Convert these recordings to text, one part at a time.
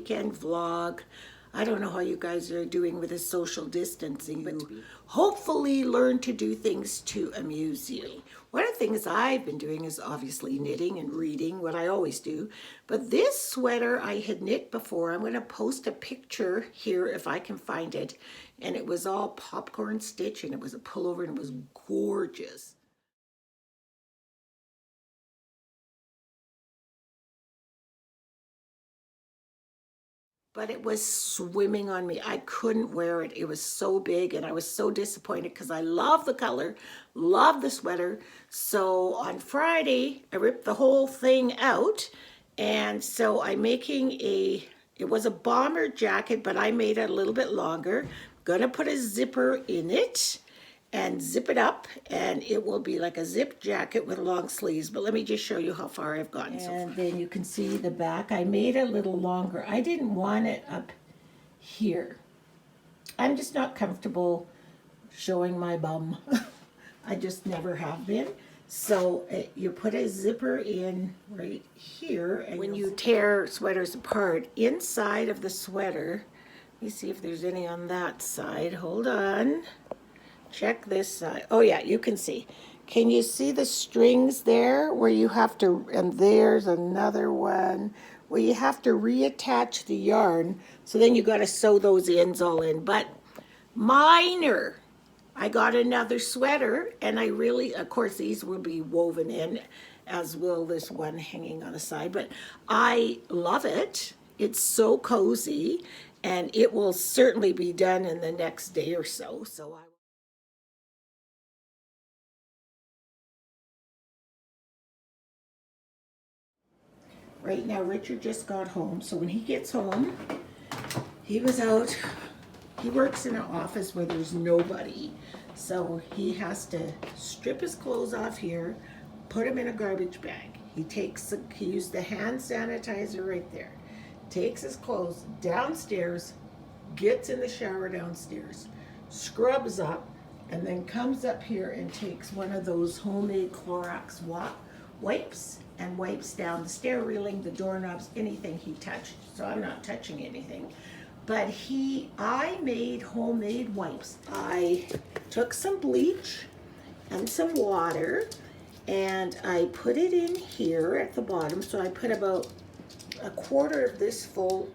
weekend vlog. I don't know how you guys are doing with the social distancing, but hopefully learn to do things to amuse you. One of the things I've been doing is obviously knitting and reading, what I always do. But this sweater I had knit before. I'm going to post a picture here if I can find it. And it was all popcorn stitch, and it was a pullover, and it was gorgeous. But it was swimming on me. I couldn't wear it. It was so big, and I was so disappointed because I love the color, love the sweater. So on Friday, I ripped the whole thing out, and so I'm making it was a bomber jacket, but I made it a little bit longer. Gonna put a zipper in it and zip it up, and it will be like a zip jacket with long sleeves. But let me just show you how far I've gotten so far. And then you can see the back. I made it a little longer. I didn't want it up here. I'm just not comfortable showing my bum. I just never have been. So you put a zipper in right here, and when you tear sweaters apart, inside of the sweater, let me see if there's any on that side. Hold on. Check this side. Oh yeah, you can see. Can you see the strings there where you have to, and there's another one where you have to reattach the yarn. So then you got to sew those ends all in. But minor. I got another sweater, and I really, of course, these will be woven in, as will this one hanging on the side. But I love it. It's so cozy, and it will certainly be done in the next day or so. Right now, Richard just got home, so when he gets home, he was out. He works in an office where there's nobody, so he has to strip his clothes off here, put them in a garbage bag. He used the hand sanitizer right there, takes his clothes downstairs, gets in the shower downstairs, scrubs up, and then comes up here and takes one of those homemade Clorox wipes and wipes down the stair railing, the doorknobs, anything he touched. So I'm not touching anything. But I made homemade wipes. I took some bleach and some water, and I put it in here at the bottom. So I put about a quarter of this full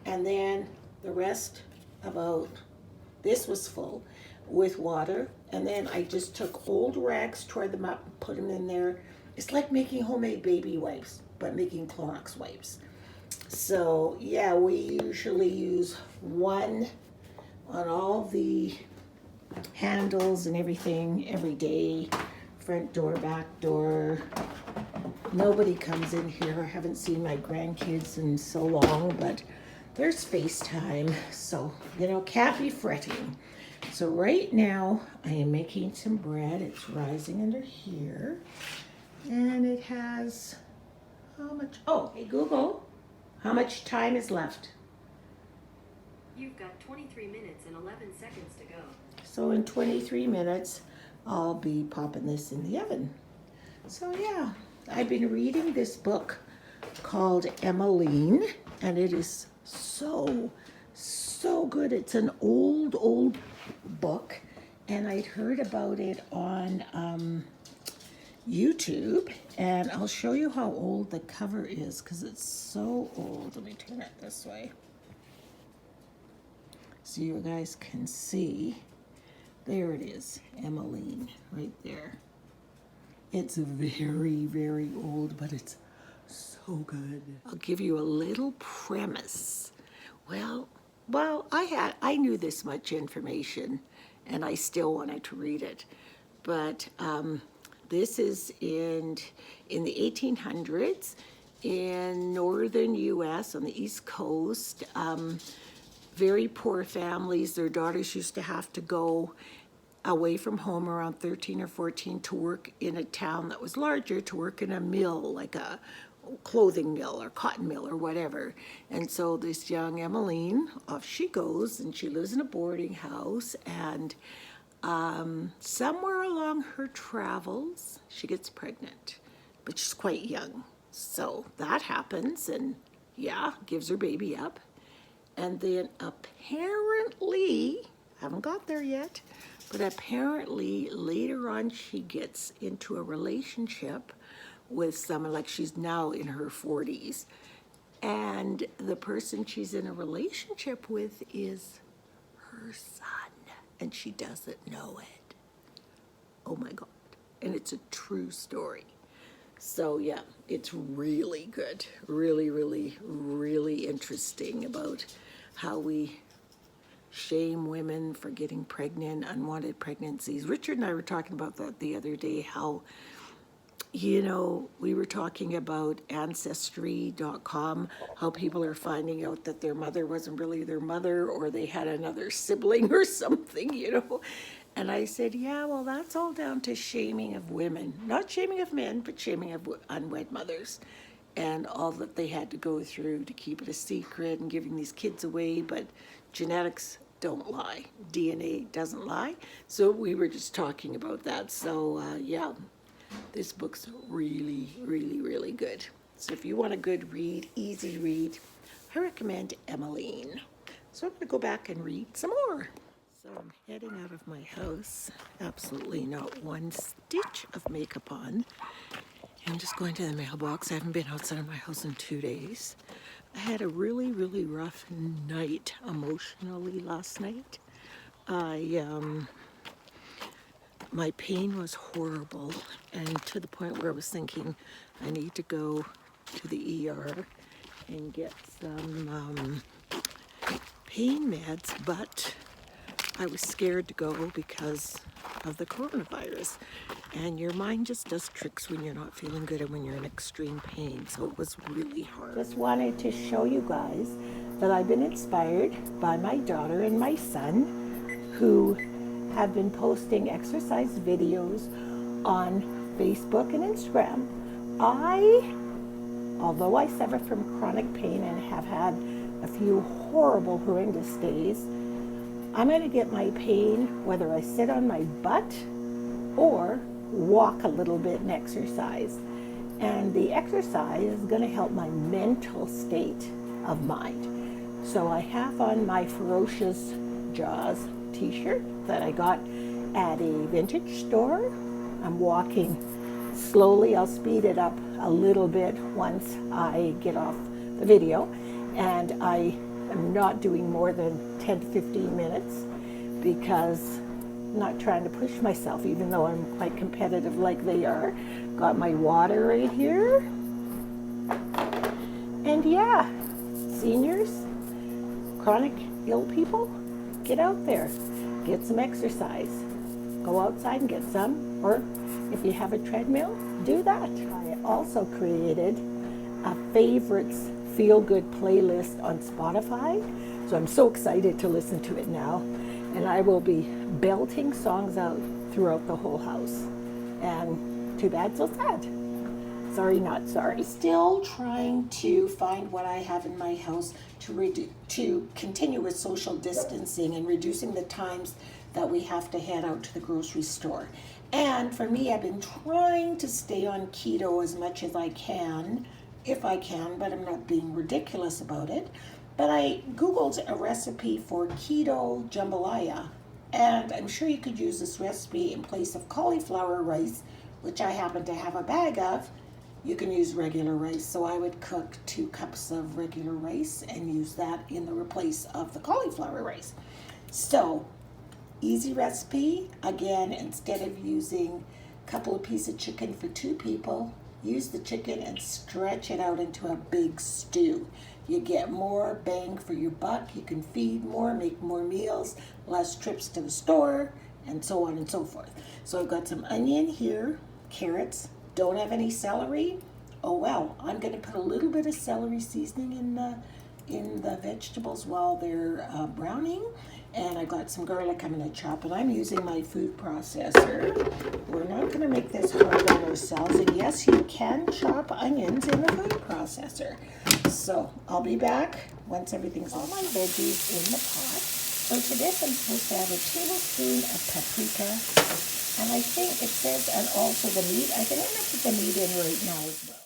and then the rest this was full with water. And then I just took old rags, tore them up, and put them in there. It's like making homemade baby wipes, but making Clorox wipes. So yeah, we usually use one on all the handles and everything every day. Front door, back door. Nobody comes in here. I haven't seen my grandkids in so long, but there's FaceTime, so can't be fretting. So right now I am making some bread. It's rising under here. And it has, how much? Oh, hey Google, how much time is left? You've got 23 minutes and 11 seconds to go. So in 23 minutes, I'll be popping this in the oven. So yeah, I've been reading this book called Emmeline, and it is so good. It's an old book, and I'd heard about it on YouTube, and I'll show you how old the cover is because it's so old. Let me turn it this way so you guys can see. There it is, Emmeline, right there. It's very old, but it's so good. I'll give you a little premise. Well, I knew this much information, and I still wanted to read it, but this is in the 1800s in northern U.S. on the East Coast. Very poor families. Their daughters used to have to go away from home around 13 or 14 to work in a town that was larger, to work in a mill, like a clothing mill or cotton mill or whatever. And so this young Emmeline, off she goes, and she lives in a boarding house, and somewhere along her travels, she gets pregnant, but she's quite young. So that happens, and Yeah, gives her baby up. And then apparently, haven't got there yet, but apparently later on she gets into a relationship with someone, like she's now in her 40s. And the person she's in a relationship with is her son, and she doesn't know it. Oh my God. And it's a true story. So yeah, it's really good. Really, really, really interesting about how we shame women for getting pregnant, unwanted pregnancies. Richard and I were talking about that the other day, how, you know, we were talking about Ancestry.com, how people are finding out that their mother wasn't really their mother, or they had another sibling or something, you know. And I said, yeah, well, that's all down to shaming of women. Not shaming of men, but shaming of unwed mothers. And all that they had to go through to keep it a secret and giving these kids away. But genetics don't lie. DNA doesn't lie. So we were just talking about that. So yeah, this book's really, really, really good. So if you want a good read, easy read, I recommend Emmeline. So I'm going to go back and read some more. So I'm heading out of my house, absolutely not one stitch of makeup on. I'm just going to the mailbox. I haven't been outside of my house in 2 days. I had a really, really rough night emotionally last night. My pain was horrible, and to the point where I was thinking I need to go to the ER and get some pain meds, but I was scared to go because of the coronavirus. And your mind just does tricks when you're not feeling good and when you're in extreme pain. So it was really hard. Just wanted to show you guys that I've been inspired by my daughter and my son, who have been posting exercise videos on Facebook and Instagram. Although I suffer from chronic pain and have had a few horrible, horrendous days, I'm going to get my pain whether I sit on my butt or walk a little bit and exercise. And the exercise is going to help my mental state of mind. So I have on my Ferocious Jaws t-shirt that I got at a vintage store. I'm walking slowly. I'll speed it up a little bit once I get off the video. And I am not doing more than 10 to 15 minutes because I'm not trying to push myself, even though I'm quite competitive like they are. Got my water right here. And yeah, seniors, chronic ill people, get out there, get some exercise. Go outside and get some, or if you have a treadmill, do that. I also created a favorites feel-good playlist on Spotify, so I'm so excited to listen to it now. And I will be belting songs out throughout the whole house. And too bad, so sad. Sorry, not sorry. Still trying to find what I have in my house to continue with social distancing and reducing the times that we have to head out to the grocery store. And for me, I've been trying to stay on keto as much as I can, if I can, but I'm not being ridiculous about it. But I Googled a recipe for keto jambalaya, and I'm sure you could use this recipe in place of cauliflower rice, which I happen to have a bag of. You can use regular rice, so I would cook 2 cups of regular rice and use that in the replace of the cauliflower rice. So, easy recipe. Again, instead of using a couple of pieces of chicken for 2 people, use the chicken and stretch it out into a big stew. You get more bang for your buck. You can feed more, make more meals, less trips to the store, and so on and so forth. So I've got some onion here, carrots, don't have any celery. Oh well, I'm going to put a little bit of celery seasoning in the vegetables while they're browning. And I got some garlic I'm going to chop, and I'm using my food processor. We're not going to make this hard on ourselves. And yes, you can chop onions in the food processor. So I'll be back once everything's all my veggies in the pot. So to this, I'm supposed to have a tablespoon of paprika. And I think it says, and also the meat. I think I'm going to put the meat in right now as well.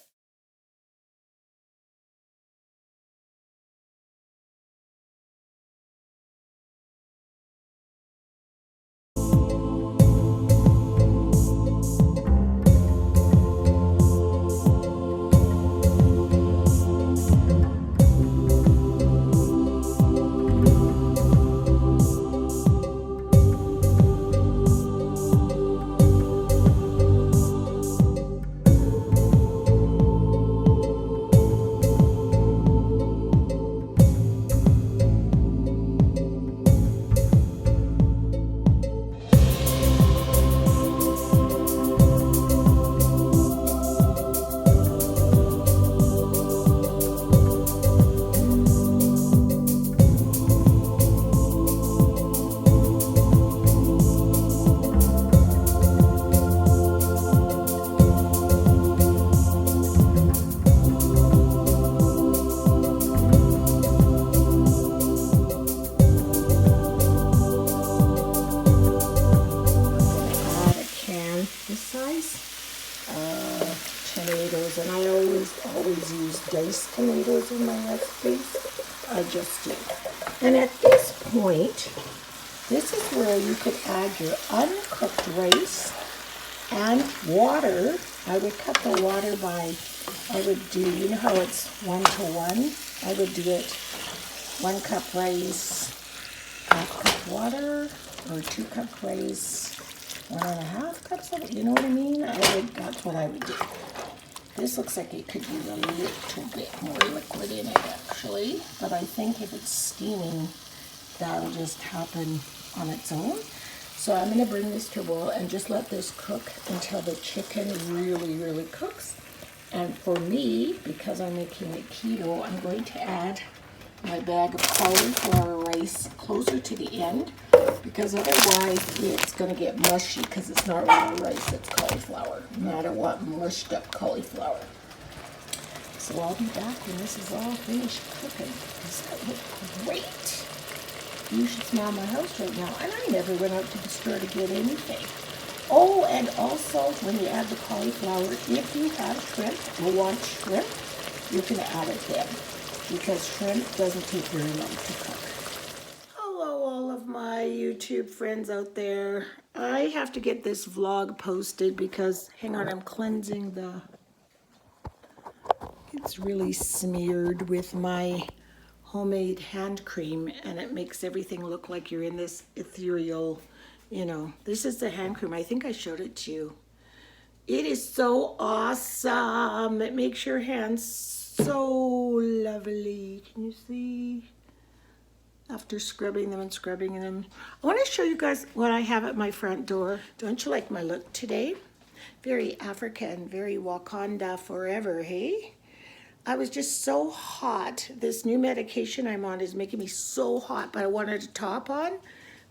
tomatoes, and I always use diced tomatoes in my recipes. I just do. And at this point, this is where you could add your uncooked rice and water. I would cut the water by, I would do, you know how it's 1 to 1? I would do it 1 cup rice, half cup water, or 2 cup rice, 1.5 cups of it. You know what I mean? That's what I would do. This looks like it could use a little bit more liquid in it actually, but I think if it's steaming, that'll just happen on its own. So I'm going to bring this to a boil and just let this cook until the chicken really cooks. And for me, because I'm making it keto, I'm going to add my bag of cauliflower rice closer to the end, because otherwise it's going to get mushy because it's not real rice, it's cauliflower. And I don't want mushed up cauliflower. So I'll be back when this is all finished cooking. Does that look great? You should smell my house right now. And I never went out to the store to get anything. Oh, and also when you add the cauliflower, if you have shrimp or want shrimp, you can add it then, because shrimp doesn't take very long to cook. Hello, all of my YouTube friends out there. I have to get this vlog posted because, hang on, I'm cleansing the... It's really smeared with my homemade hand cream, and it makes everything look like you're in this ethereal, you know. This is the hand cream. I think I showed it to you. It is so awesome. It makes your hands so lovely. Can you see? After scrubbing them and scrubbing them. I want to show you guys what I have at my front door. Don't you like my look today? Very African, very Wakanda forever, hey? I was just so hot. This new medication I'm on is making me so hot, but I wanted a top on.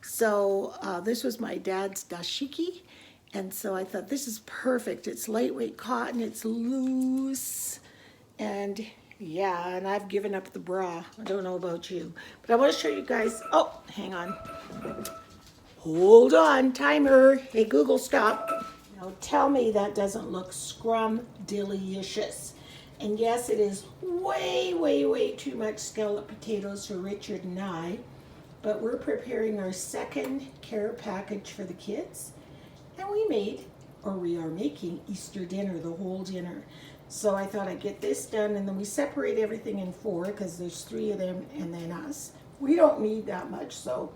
So this was my dad's dashiki. And so I thought, this is perfect. It's lightweight cotton, it's loose. And yeah, and I've given up the bra. I don't know about you. But I want to show you guys, oh, hang on. Hold on, timer. Hey, Google, stop. Now tell me that doesn't look scrum-delicious. And yes, it is way too much scalloped potatoes for Richard and I, but we're preparing our second care package for the kids. And we are making Easter dinner, the whole dinner. So I thought I'd get this done, and then we separate everything in 4 because there's 3 of them and then us. We don't need that much, so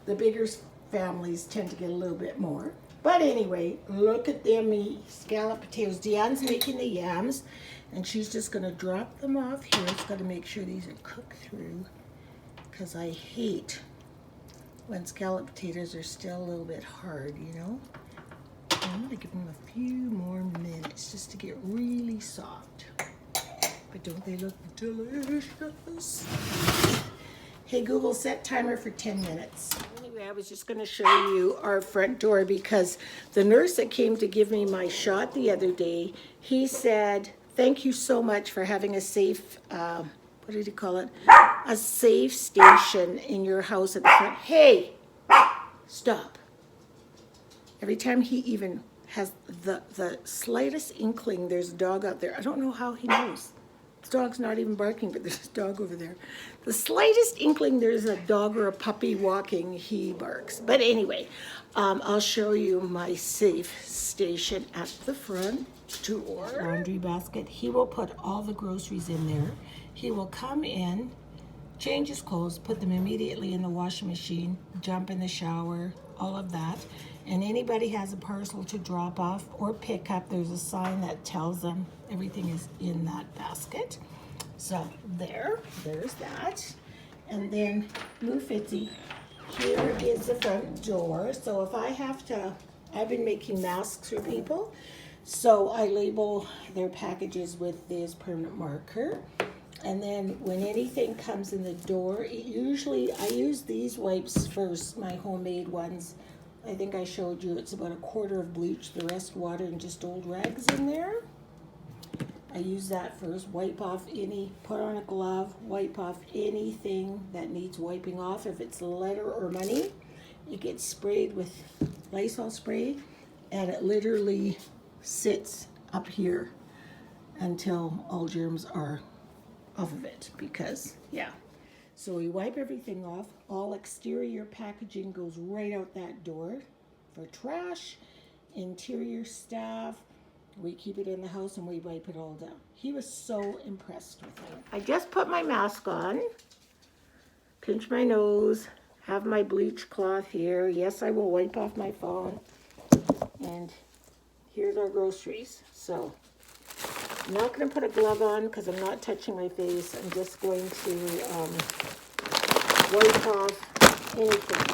the bigger families tend to get a little bit more. But anyway, look at them scalloped potatoes. Deanne's making the yams, and she's just going to drop them off here. It's got to make sure these are cooked through, because I hate when scalloped potatoes are still a little bit hard, you know. I'm going to give them a few more minutes just to get really soft. But don't they look delicious? Hey Google, set timer for 10 minutes. Anyway, I was just going to show you our front door, because the nurse that came to give me my shot the other day, he said, thank you so much for having a safe, what did he call it? A safe station in your house at the front. Hey, stop. Every time he even has the slightest inkling there's a dog out there, I don't know how he knows. This dog's not even barking, but there's a dog over there. The slightest inkling there's a dog or a puppy walking, he barks. But anyway, I'll show you my safe station at the front door. Laundry basket. He will put all the groceries in there. He will come in, change his clothes, put them immediately in the washing machine, jump in the shower, all of that. And anybody has a parcel to drop off or pick up, there's a sign that tells them everything is in that basket. So there's that. And then Lou Fitzy, here is the front door. So if I have to, I've been making masks for people. So I label their packages with this permanent marker. And then when anything comes in the door, usually I use these wipes first, my homemade ones. I think I showed you it's about 1/4 of bleach, the rest water and just old rags in there. I use that first, wipe off put on a glove, wipe off anything that needs wiping off. If it's letter or money, it gets sprayed with Lysol spray, and it literally sits up here until all germs are off of it, because yeah. So we wipe everything off. All exterior packaging goes right out that door for trash. Interior stuff, we keep it in the house and we wipe it all down. He was so impressed with it. I just put my mask on, pinch my nose, have my bleach cloth here. Yes, I will wipe off my phone. And here's our groceries. So I'm not going to put a glove on because I'm not touching my face. I'm just going to wipe off anything.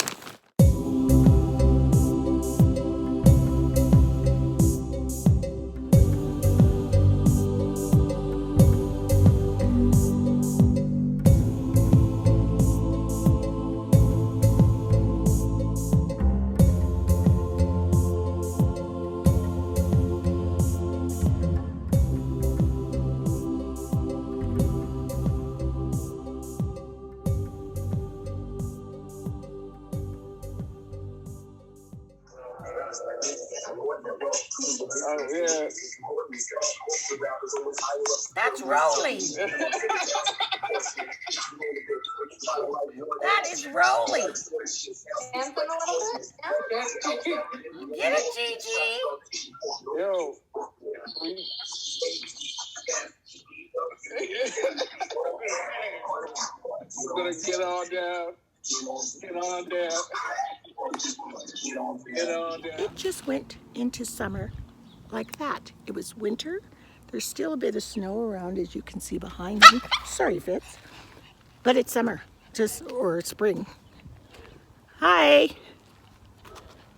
Oh, yeah. That's Rolly. That is Rolly. Dancing a little bit? Get it, Gigi. Yo. We're gonna get on down. Get on down. Get on down. It just went into summer like that. It was winter. There's still a bit of snow around, as you can see behind me. Sorry, Fitz. But it's summer, or spring. Hi.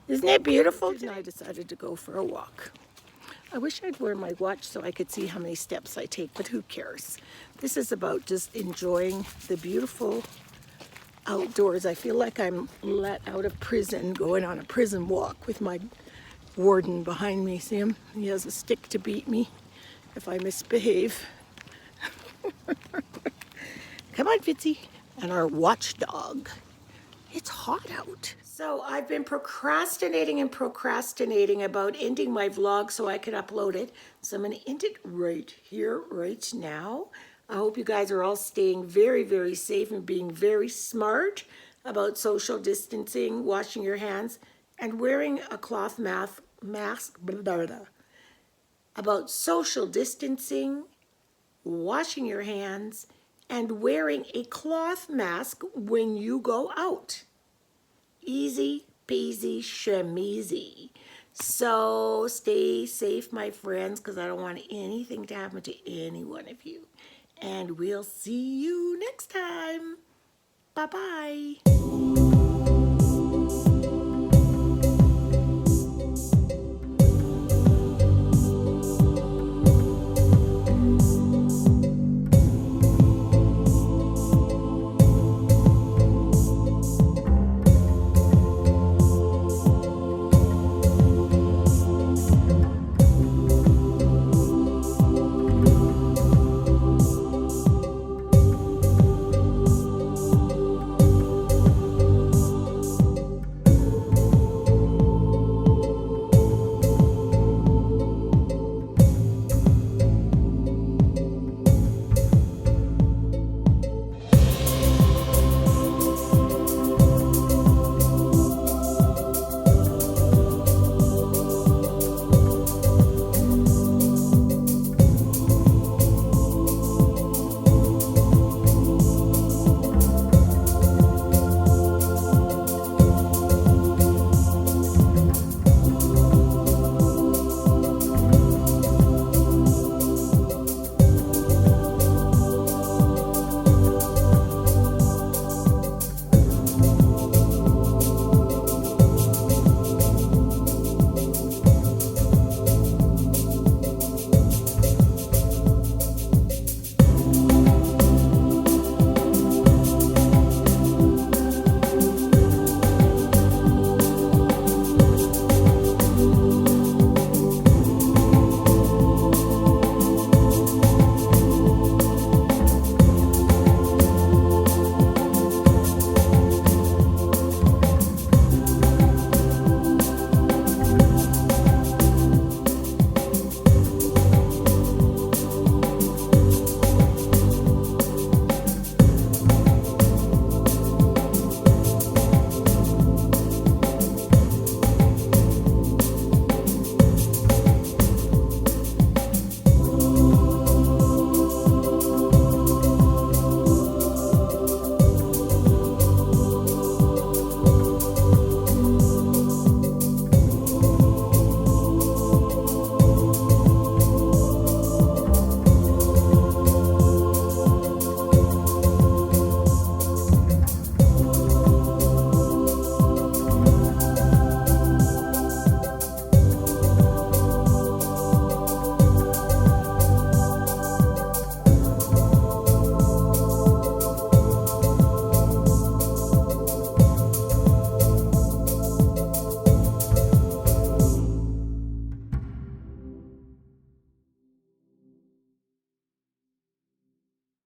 Isn't it beautiful? And I decided to go for a walk. I wish I'd wear my watch so I could see how many steps I take, but who cares? This is about just enjoying the beautiful outdoors. I feel like I'm let out of prison, going on a prison walk with my warden behind me. See him? He has a stick to beat me if I misbehave. Come on, Fitzy. And our watchdog. It's hot out. So I've been procrastinating about ending my vlog so I could upload it. So I'm going to end it right here, right now. I hope you guys are all staying very, very safe and being very smart about social distancing, washing your hands, and wearing a cloth mask. About social distancing, washing your hands, and wearing a cloth mask when you go out. Easy peasy shemeasy. So stay safe, my friends, because I don't want anything to happen to any one of you. And we'll see you next time. Bye-bye.